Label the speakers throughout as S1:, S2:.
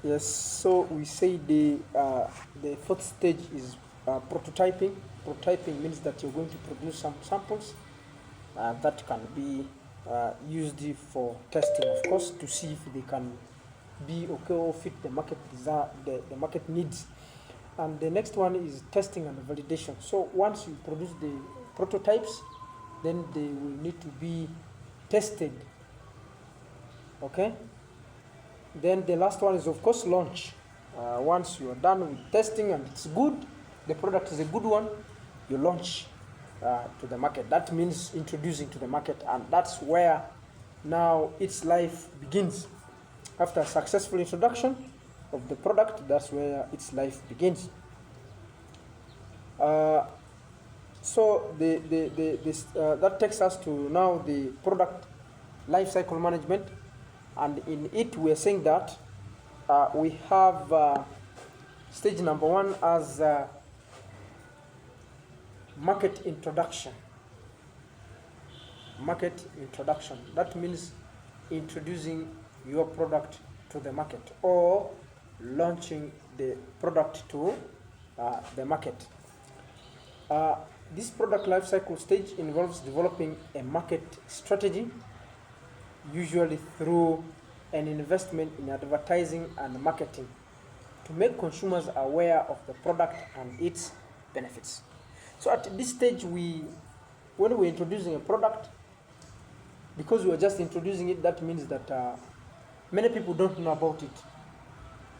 S1: Yes, so we say the fourth stage is prototyping. Prototyping means that you're going to produce some samples that can be used for testing, of course, to see if they can be okay or fit the market desire, the market needs. And the next one is testing and validation. So once you produce the prototypes, then they will need to be tested. Okay. Then the last one is, of course, launch. Once you are done with testing and it's good, the product is a good one, you launch to the market. That means introducing to the market, and that's where now its life begins. After a successful introduction of the product, that's where its life begins. So that takes us to now the product life cycle management, and in it we are saying that we have stage number one as market introduction. Market introduction, that means introducing your product to the market or launching the product to the market. This product life cycle stage involves developing a market strategy, usually through an investment in advertising and marketing, to make consumers aware of the product and its benefits. So at this stage, when we're introducing a product, because we're just introducing it, that means that many people don't know about it.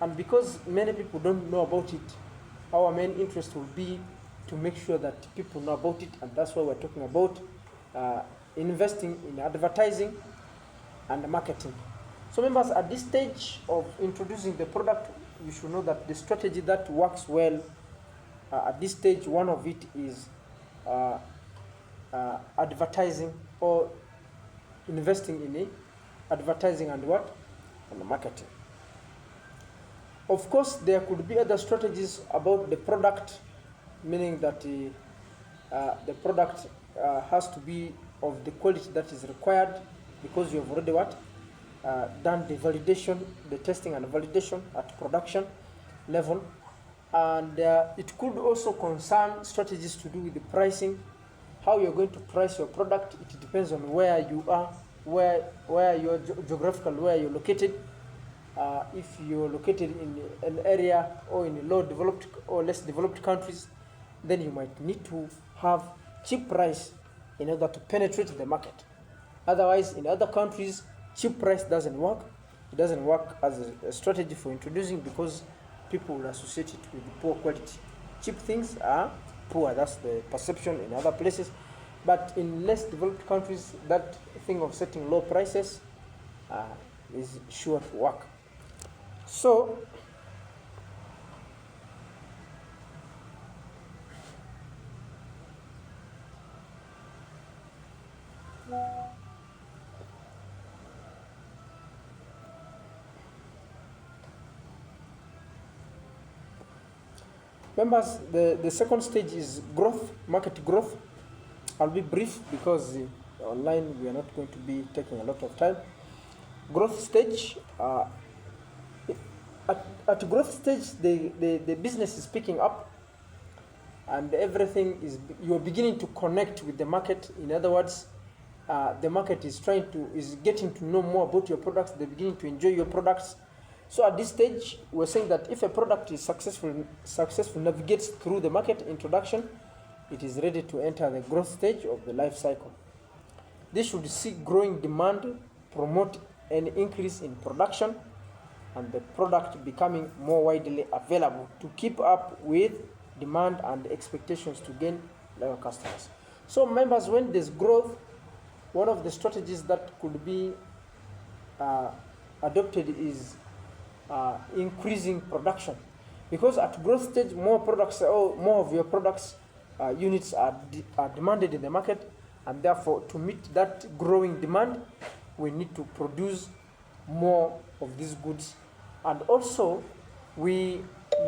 S1: And because many people don't know about it, our main interest will be to make sure that people know about it, and that's why we're talking about investing in advertising and marketing. So members, at this stage of introducing the product, you should know that the strategy that works well at this stage, one of it is advertising or investing in advertising and what? And marketing. Of course, there could be other strategies about the product, meaning that the product has to be of the quality that is required, because you have already what? Done the validation, the testing and validation at production level. And it could also concern strategies to do with the pricing, how you're going to price your product. It depends on where you are, where you're geographical, where you're located. If you're located in an area or in low developed or less developed countries, then you might need to have cheap price in order to penetrate the market. Otherwise, in other countries, cheap price doesn't work. It doesn't work as a strategy for introducing, because people will associate it with poor quality. Cheap things are poor. That's the perception in other places. But in less developed countries, that thing of setting low prices is sure to work. So, members, the second stage is growth, market growth. I'll be brief because online we are not going to be taking a lot of time. Growth stage, at growth stage, the business is picking up, and everything is, you're beginning to connect with the market. In other words, the market is getting to know more about your products. They're beginning to enjoy your products. So at this stage, we're saying that if a product is successful, navigates through the market introduction, it is ready to enter the growth stage of the life cycle. This should see growing demand, promote an increase in production, and the product becoming more widely available to keep up with demand and expectations to gain loyal customers. So members, when there's growth, one of the strategies that could be adopted is increasing production, because at growth stage, more of your products units are demanded in the market, and therefore to meet that growing demand, we need to produce more of these goods, and also we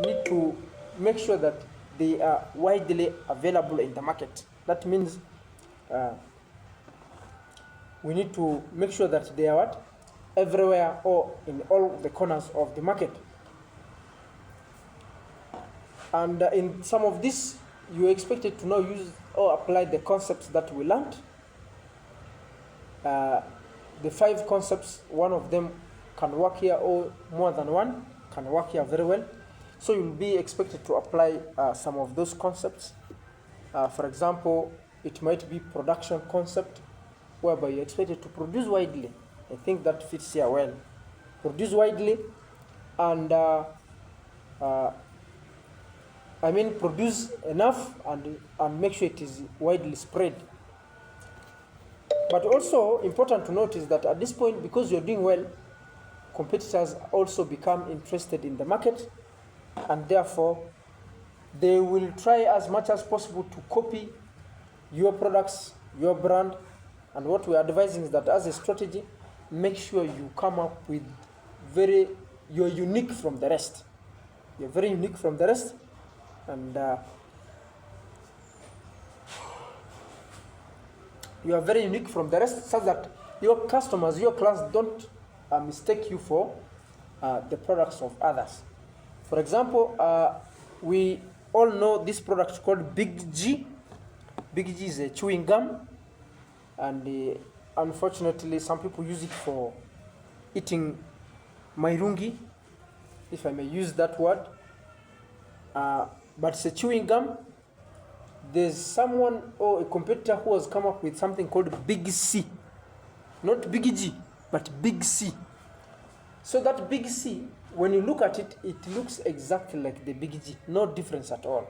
S1: need to make sure that they are widely available in the market. That means we need to make sure that they are everywhere or in all the corners of the market. And in some of this, you're expected to now use or apply the concepts that we learned. The 5 concepts, one of them can work here, or more than one can work here very well. So you'll be expected to apply some of those concepts. For example, it might be production concept, whereby you're expected to produce widely. I think that fits here well. Produce widely, and produce enough and make sure it is widely spread. But also important to note is that at this point, because you're doing well, competitors also become interested in the market, and therefore they will try as much as possible to copy your products, your brand. And what we're advising is that as a strategy, make sure you come up with you're unique from the rest. You're very unique from the rest, and you are very unique from the rest, so that your customers, your clients don't mistake you for the products of others. For example, we all know this product called Big G. Big G is a chewing gum, and unfortunately some people use it for eating mairungi, if I may use that word. But it's a chewing gum. There's someone or a competitor who has come up with something called Big C. Not Big G, but Big C. So that Big C, when you look at it, it looks exactly like the Big G. No difference at all.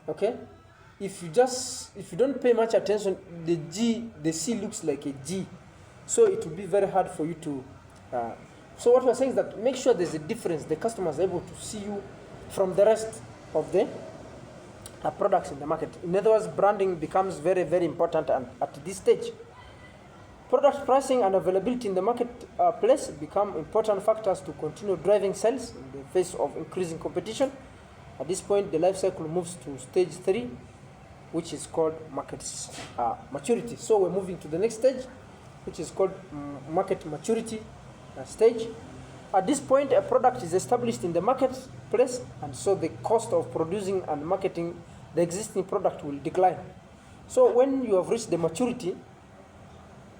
S1: Okay? If you don't pay much attention, the C looks like a G. So it will be very hard for you to... so what we're saying is that make sure there's a difference. The customer is able to see you from the rest of the products in the market. In other words, branding becomes very, very important at this stage. Product pricing and availability in the marketplace become important factors to continue driving sales in the face of increasing competition. At this point, the life cycle moves to stage 3, which is called market maturity. So we're moving to the next stage, which is called market maturity stage. At this point, a product is established in the marketplace, and so the cost of producing and marketing the existing product will decline. So when you have reached the maturity,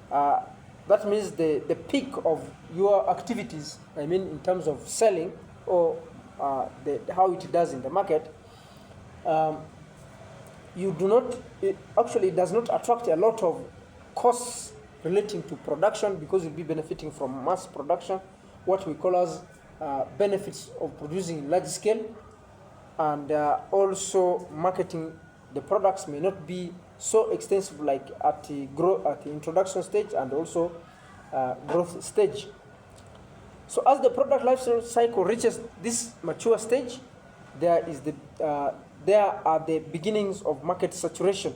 S1: that means the peak of your activities, in terms of selling or how it does in the market, it does not attract a lot of costs relating to production, because you'll be benefiting from mass production, what we call as benefits of producing large scale, and also marketing the products may not be so extensive like at the introduction stage and also growth stage. So as the product life cycle reaches this mature stage, there are the beginnings of market saturation,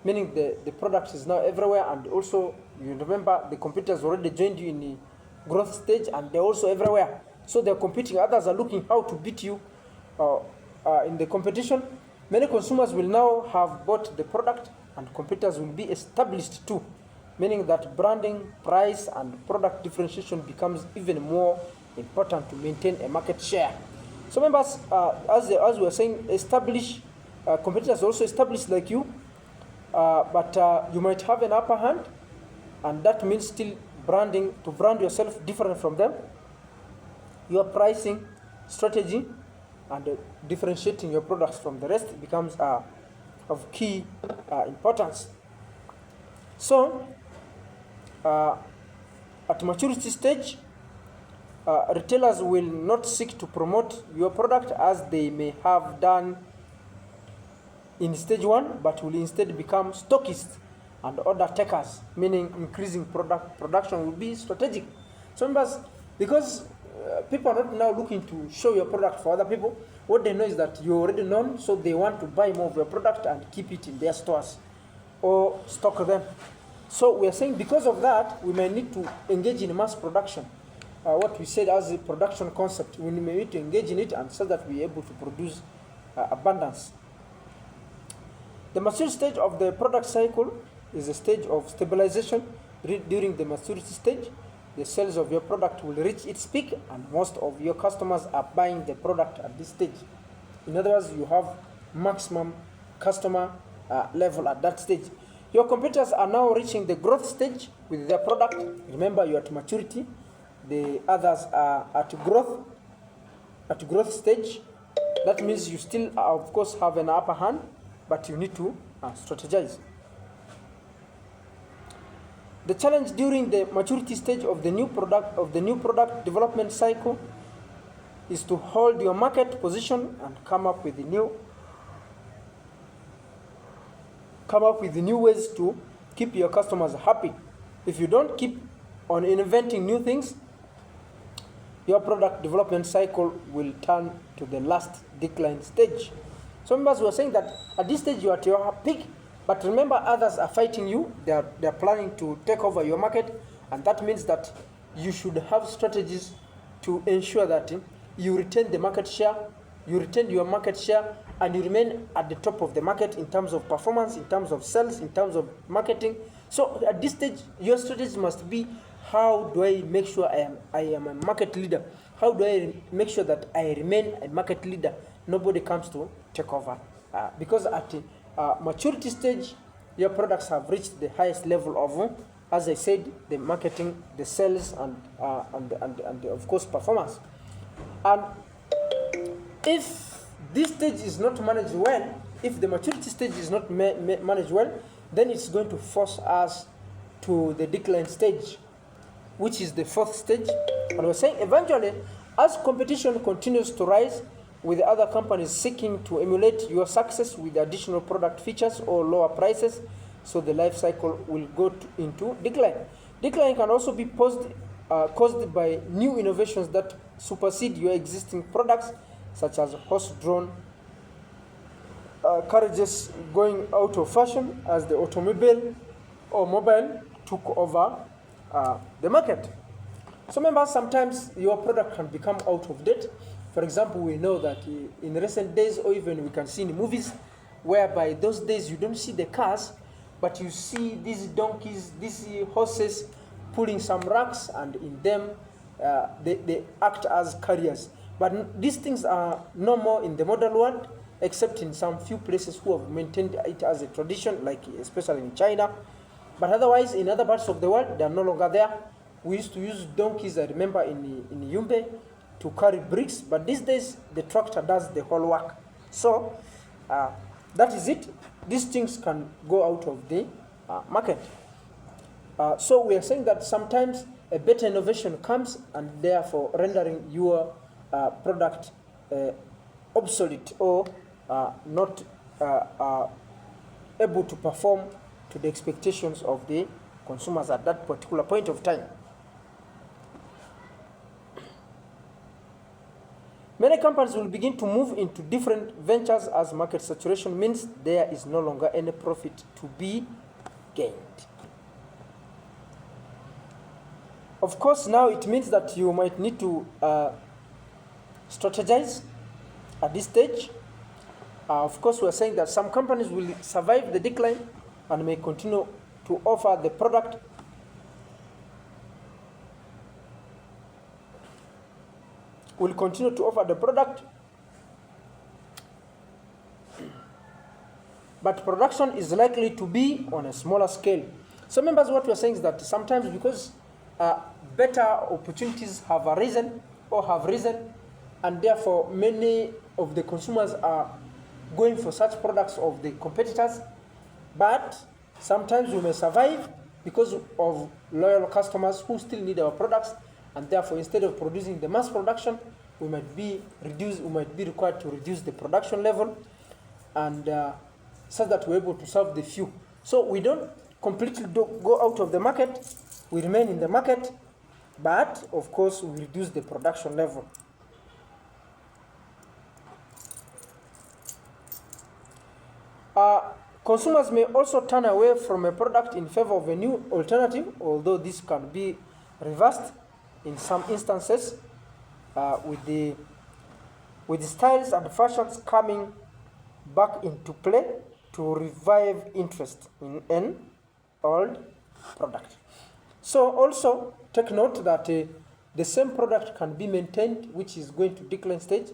S1: meaning the product is now everywhere, and also you remember the competitors already joined you in the growth stage, and they're also everywhere. So they're competing. Others are looking how to beat you in the competition. Many consumers will now have bought the product, and competitors will be established too, meaning that branding, price, and product differentiation becomes even more important to maintain a market share. So members, as we were saying, competitors also established like you, but you might have an upper hand, and that means still to brand yourself different from them. Your pricing strategy and differentiating your products from the rest becomes of key importance. So, at maturity stage, retailers will not seek to promote your product as they may have done in stage 1, but will instead become stockists and order takers, meaning increasing production will be strategic. So members, because people are not now looking to show your product for other people, what they know is that you're already known, so they want to buy more of your product and keep it in their stores or stock them. So we are saying because of that, we may need to engage in mass production. What we said as a production concept, we may need to engage in it, and so that we are able to produce abundance. The mature stage of the product cycle is a stage of stabilization. During the maturity stage, the sales of your product will reach its peak, and most of your customers are buying the product at this stage. In other words, you have maximum customer level at that stage. Your competitors are now reaching the growth stage with their product. Remember, you're at maturity. The others are at growth stage. That means you still, of course, have an upper hand, but you need to strategize. The challenge during the maturity stage of the new product development cycle is to hold your market position and come up with the new ways to keep your customers happy. If you don't keep on inventing new things, your product development cycle will turn to the last decline stage. Some members were saying that at this stage you are at your peak, but remember others are fighting you. They are planning to take over your market, and that means that you should have strategies to ensure that you retain the market share, you retain your market share, and you remain at the top of the market in terms of performance, in terms of sales, in terms of marketing. So at this stage, your strategy must be, how do I make sure I am a market leader? How do I make sure that I remain a market leader? Nobody comes to take over. Because at maturity stage, your products have reached the highest level of, as I said, the marketing, the sales, and of course performance. And if this stage is not managed well, if the maturity stage is not managed well, then it's going to force us to the decline stage, which is the fourth stage. And we're saying eventually, as competition continues to rise, with other companies seeking to emulate your success with additional product features or lower prices, so the life cycle will go into decline. Decline can also be caused by new innovations that supersede your existing products, such as horse-drawn carriages going out of fashion as the automobile or mobile took over the market. So members, sometimes your product can become out of date. For example, we know that in recent days, or even we can see in movies, whereby those days you don't see the cars, but you see these donkeys, these horses pulling some racks, and in them they act as carriers. But these things are no more in the modern world, except in some few places who have maintained it as a tradition, like especially in China. But otherwise, in other parts of the world, they are no longer there. We used to use donkeys, I remember, in Yumbe to carry bricks, but these days the tractor does the whole work. So that is it. These things can go out of the market. So we are saying that sometimes a better innovation comes, and therefore rendering your product obsolete or not able to perform to the expectations of the consumers at that particular point of time. Many companies will begin to move into different ventures as market saturation means there is no longer any profit to be gained. Of course, now it means that you might need to strategize at this stage. Of course, we are saying that some companies will survive the decline and may continue to offer the product but production is likely to be on a smaller scale. So members, what we're saying is that sometimes because better opportunities have risen, and therefore many of the consumers are going for such products of the competitors, but sometimes we may survive because of loyal customers who still need our products, and therefore instead of producing the mass production, we might be required to reduce the production level, and so that we're able to serve the few. So we don't completely go out of the market, we remain in the market, but of course we reduce the production level. Consumers may also turn away from a product in favor of a new alternative, although this can be reversed in some instances, with the styles and fashions coming back into play to revive interest in an old product. So also take note that the same product can be maintained, which is going to decline stage,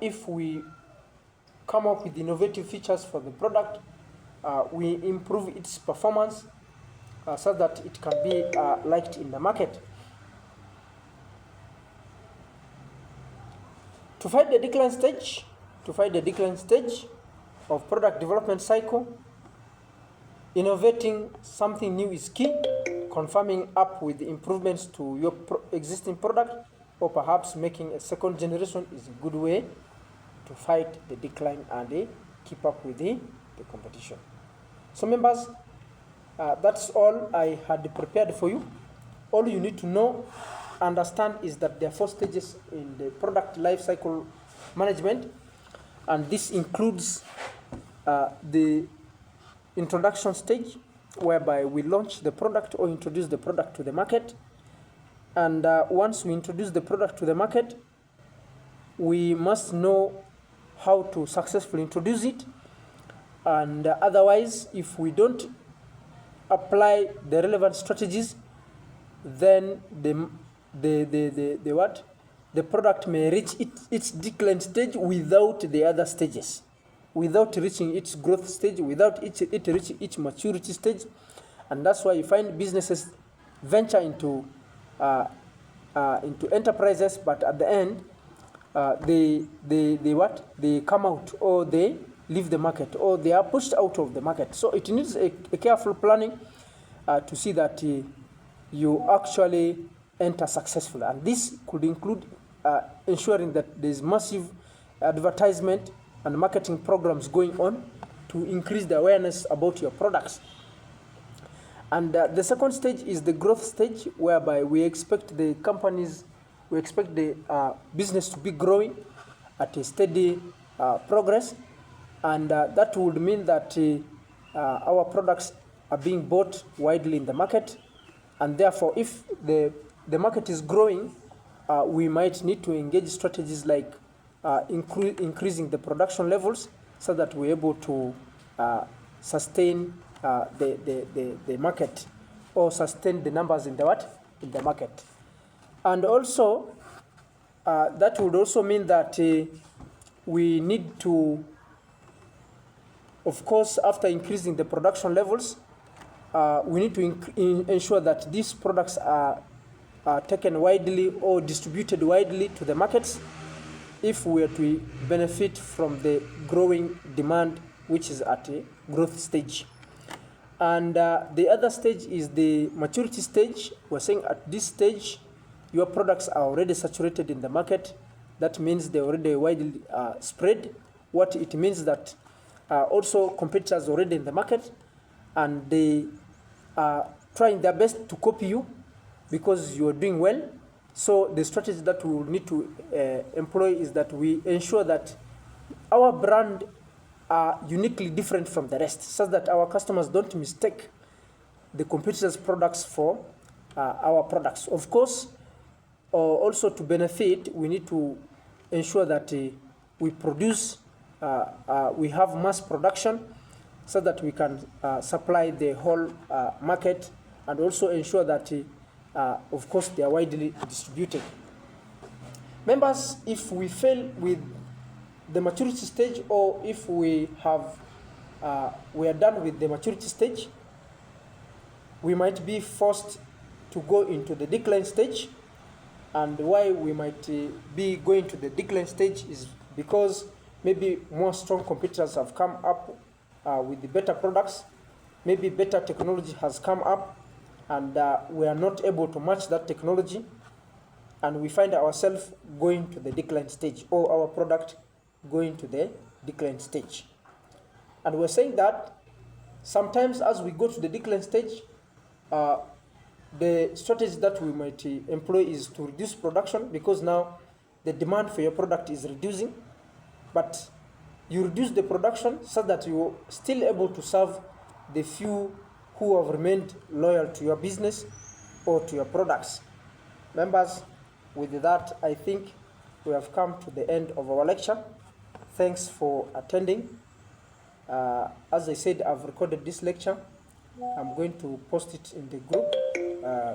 S1: if we come up with innovative features for the product. We improve its performance so that it can be liked in the market. To fight the decline stage of product development cycle, innovating something new is key. Confirming up with improvements to your existing product, or perhaps making a second generation, is a good way to fight the decline and keep up with the competition. So members, that's all I had prepared for you. All you need to know, understand, is that there are 4 stages in the product life cycle management, and this includes the introduction stage, whereby we launch the product or introduce the product to the market. And once we introduce the product to the market, we must know how to successfully introduce it. And otherwise, if we don't apply the relevant strategies, then the product may reach its decline stage without the other stages, without reaching its growth stage, without it reaching its maturity stage. And that's why you find businesses venture into enterprises, but at the end they come out, or they leave the market, or they are pushed out of the market. So it needs a careful planning to see that you actually enter successfully. And this could include ensuring that there's massive advertisement and marketing programs going on to increase the awareness about your products. And the second stage is the growth stage, whereby we expect the business to be growing at a steady progress. And that would mean that our products are being bought widely in the market. And therefore, if the market is growing, we might need to engage strategies like increasing the production levels, so that we're able to sustain the market, or sustain the numbers in the market. And also that would also mean that we need to, of course, after increasing the production levels, we need to ensure that these products are taken widely or distributed widely to the markets, if we are to benefit from the growing demand, which is at a growth stage. And the other stage is the maturity stage. We're saying at this stage, your products are already saturated in the market. That means they're already widely spread. What it means that also competitors already in the market, and they are trying their best to copy you because you are doing well. So the strategy that we will need to employ is that we ensure that our brand are uniquely different from the rest, so that our customers don't mistake the competitors' products for our products. Of course, also to benefit, we need to ensure that we produce, we have mass production, so that we can supply the whole market, and also ensure that, of course, they are widely distributed. Members, if we fail with the maturity stage, or if we are done with the maturity stage, we might be forced to go into the decline stage. And why we might be going to the decline stage is because maybe more strong competitors have come up with the better products. Maybe better technology has come up, and we are not able to match that technology, and we find ourselves going to the decline stage, or our product going to the decline stage. And we're saying that sometimes as we go to the decline stage, the strategy that we might employ is to reduce production, because now the demand for your product is reducing. But you reduce the production so that you're still able to serve the few who have remained loyal to your business or to your products. Members, with that, I think we have come to the end of our lecture. Thanks for attending. As I said, I've recorded this lecture. I'm going to post it in the group,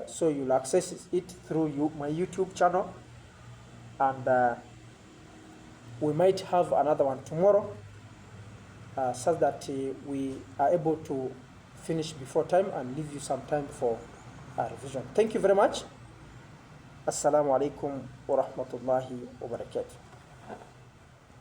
S1: so you'll access it through my YouTube channel. And we might have another one tomorrow. such that we are able to finish before time and leave you some time for revision. Thank you very much. Assalamu alaikum wa rahmatullahi wa barakatuh.